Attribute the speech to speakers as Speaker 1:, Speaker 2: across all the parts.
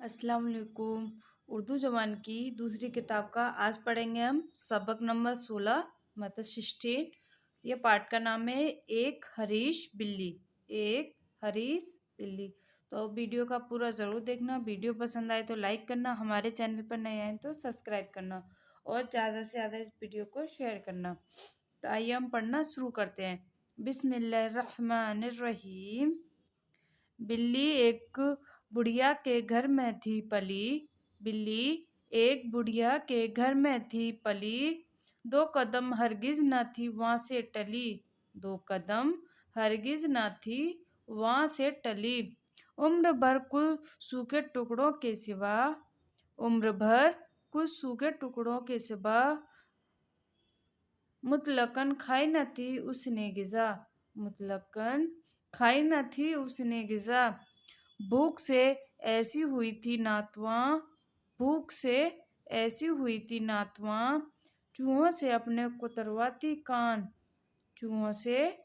Speaker 1: अस्सलाम वालेकुम। उर्दू ज़बान की दूसरी किताब का आज पढ़ेंगे हम सबक नंबर 16 मतलब 16। ये पाठ का नाम है एक हरीश बिल्ली। एक हरीश बिल्ली। तो वीडियो का पूरा ज़रूर देखना। वीडियो पसंद आए तो लाइक करना, हमारे चैनल पर नए आए तो सब्सक्राइब करना और ज़्यादा से ज़्यादा इस वीडियो को शेयर करना। तो आइए हम पढ़ना शुरू करते हैं। बिस्मिल्लाहिर्रहमानिर्रहीम। बिल्ली एक बुढ़िया के घर में थी पली। बिल्ली एक बुढ़िया के घर में थी पली। 2 कदम हरगिज न थी वहाँ से टली। 2 कदम हरगिज न थी वहाँ से टली। उम्र भर कुछ सूखे टुकड़ों के सिवा। उम्र भर कुछ सूखे टुकड़ों के सिवा मुतलकन खाई न थी उसने गिज़ा। मुतलकन खाई न थी उसने गिज़ा। भूख से ऐसी हुई थी नातवा। भूख से ऐसी हुई थी नातवा। चूहों से अपने कुतरवाती कान। चूहों से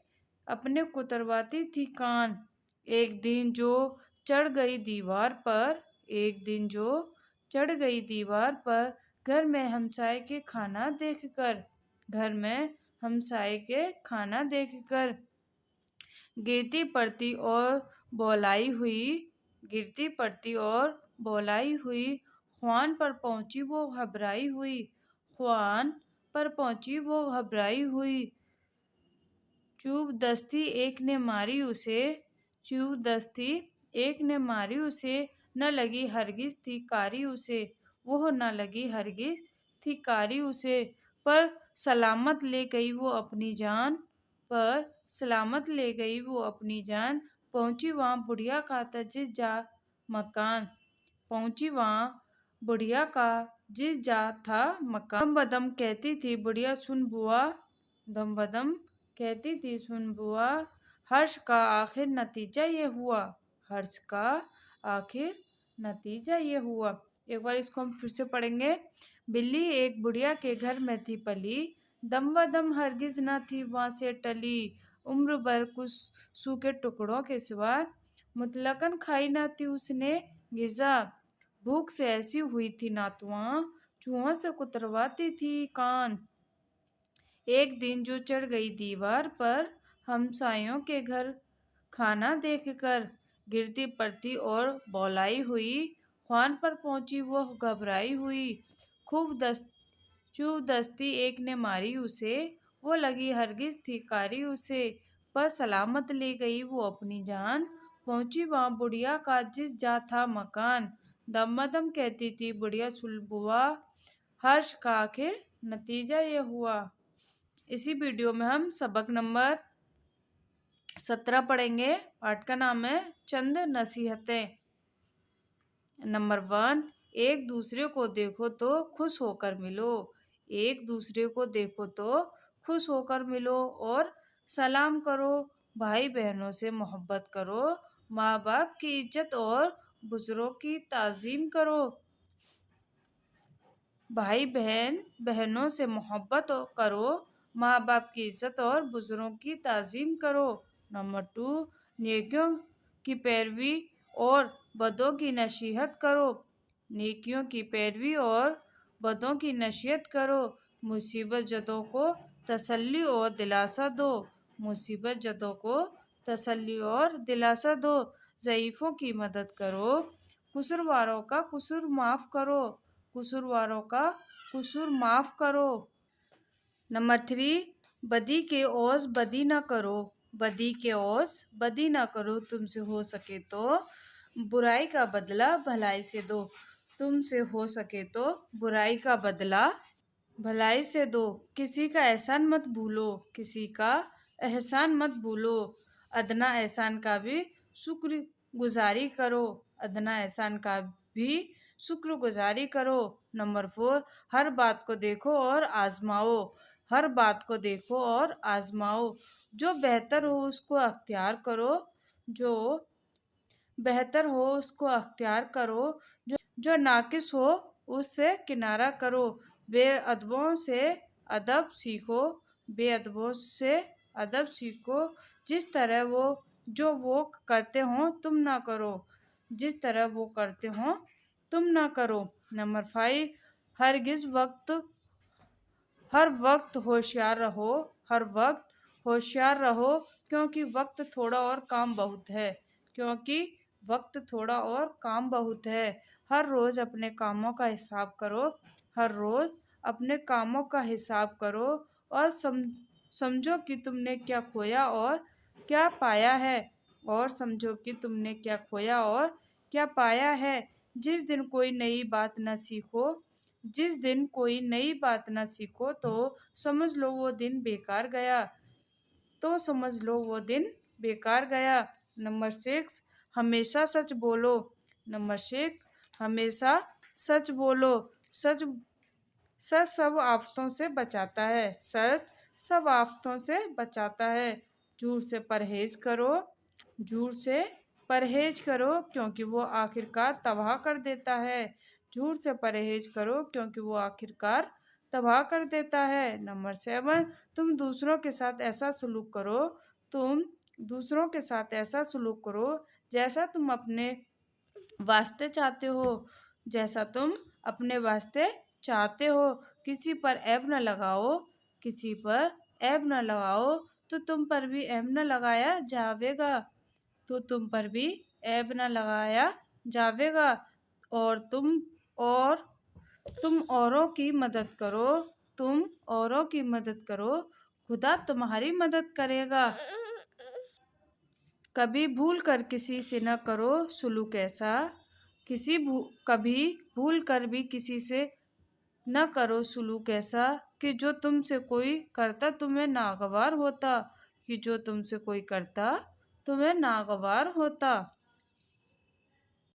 Speaker 1: अपने कुतरवाती थी कान। एक दिन जो चढ़ गई दीवार पर। एक दिन जो चढ़ गई दीवार पर घर में हमसाए के खाना देखकर। घर में हमसाए के खाना देखकर गिरती पड़ती और बौलाई हुई। गिरती पड़ती और बौलाई हुई। ख्वान पर पहुंची वो घबराई हुई। ख्वान पर पहुंची वो घबराई हुई। चुप दस्ती एक ने मारी उसे। चुप दस्ती एक ने मारी उसे। न लगी हरगिज थी कारी उसे। वह न लगी हरगिज थी कारी उसे। पर सलामत ले गई वो अपनी जान। पर सलामत ले गई वो अपनी जान। पहुंची वहाँ बुढ़िया का जिस जा मकान। पहुंची वहाँ बुढ़िया का जिस जा था मकान। दम बदम कहती थी बुढ़िया सुन बुआ। दम बदम कहती थी सुन बुआ। हर्ष का आखिर नतीजा ये हुआ। हर्ष का आखिर नतीजा ये हुआ। एक बार इसको हम फिर से पढ़ेंगे। बिल्ली एक बुढ़िया के घर में थी पली। दम व दम हरगिज न थी वहाँ से टली। उम्र भर कुछ सूखे टुकड़ों के सिवा मुतलकन खाई न थी उसने गिज़ा। भूख से ऐसी हुई थी नातवा। चूहों से कुतरवाती थी कान। एक दिन जो चढ़ गई दीवार पर हमसायों के घर खाना देखकर। गिरती पड़ती और बौलाई हुई। ख्वान पर पहुंची वो घबराई हुई। चुप दस्ती एक ने मारी उसे। वो लगी हरगिज थी कारी उसे। पर सलामत ले गई वो अपनी जान। पहुंची वहाँ बुढ़िया का जिस जा था मकान। दम कहती थी बुढ़िया सुलबुआ। हर्ष का आखिर नतीजा ये हुआ। इसी वीडियो में हम सबक नंबर 17 पढ़ेंगे। पाठ का नाम है चंद नसीहतें। नंबर 1, एक दूसरे को देखो तो खुश होकर मिलो। एक दूसरे को देखो तो खुश होकर मिलो और सलाम करो। भाई बहनों से मोहब्बत करो। माँ बाप की इज्जत और बुजुर्गों की ताज़ीम करो। भाई बहनों से मोहब्बत करो। माँ बाप की इज्जत और बुजुर्गों की ताज़ीम करो। नंबर 2, नेकियों की पैरवी और बदों की नसीहत करो। नेकियों की पैरवी और बदों की नसीहत करो। मुसीबत जदों को तसल्ली और दिलासा दो। मुसीबत जदों को तसल्ली और दिलासा दो। ज़ईफ़ों की मदद करो। कसूरवारों का कसूर माफ़ करो। कसूरवारों का कसूर माफ़ करो। नंबर 3, बदी के ओस बदी न करो। बदी के ओस बदी न करो। तुमसे हो सके तो बुराई का बदला भलाई से दो। तुमसे हो सके तो बुराई का बदला भलाई से दो। किसी का एहसान मत भूलो। किसी का एहसान मत भूलो। अदना एहसान का भी शुक्र गुजारी करो। अदना एहसान का भी शुक्रगुजारी करो। नंबर 4, हर बात को देखो और आजमाओ। हर बात को देखो और आजमाओ। जो बेहतर हो उसको अख्तियार करो। जो बेहतर हो उसको अख्तियार करो। जो नाकिस हो उससे किनारा करो। बेअदबों से अदब सीखो। बेअदबों से अदब सीखो। जिस तरह वो करते हों तुम ना करो। जिस तरह वो करते हों तुम ना करो। नंबर 5, हर वक्त होशियार रहो। हर वक्त होशियार रहो, क्योंकि वक्त थोड़ा और काम बहुत है। क्योंकि वक्त थोड़ा और काम बहुत है। हर रोज अपने कामों का हिसाब करो। हर रोज अपने कामों का हिसाब करो और समझो कि तुमने क्या खोया और क्या पाया है। और समझो कि तुमने क्या खोया और क्या पाया है। जिस दिन कोई नई बात न सीखो जिस दिन कोई नई बात न सीखो तो समझ लो वो दिन बेकार गया। नंबर 6, हमेशा सच बोलो। नंबर 6, हमेशा सच बोलो। सच सच सब आफतों से बचाता है। सच सब आफतों से बचाता है। झूठ से परहेज करो। झूठ से परहेज करो, क्योंकि वो आखिरकार तबाह कर देता है। झूठ से परहेज करो, क्योंकि वो आखिरकार तबाह कर देता है। नंबर 7, तुम दूसरों के साथ ऐसा सलूक करो जैसा तुम अपने वास्ते चाहते हो। जैसा तुम अपने वास्ते चाहते हो। किसी पर ऐब न लगाओ। किसी पर ऐब न लगाओ, तो तुम पर भी ऐब न लगाया जावेगा। तो तुम पर भी ऐब न लगाया जावेगा। और और तुम औरों की मदद करो। तुम औरों की मदद करो, खुदा तुम्हारी मदद करेगा। कभी भूल कर किसी से न करो सुलूक ऐसा। कभी भूल कर भी किसी से न करो सुलूक ऐसा, कि जो तुमसे कोई करता तुम्हें नागवार होता।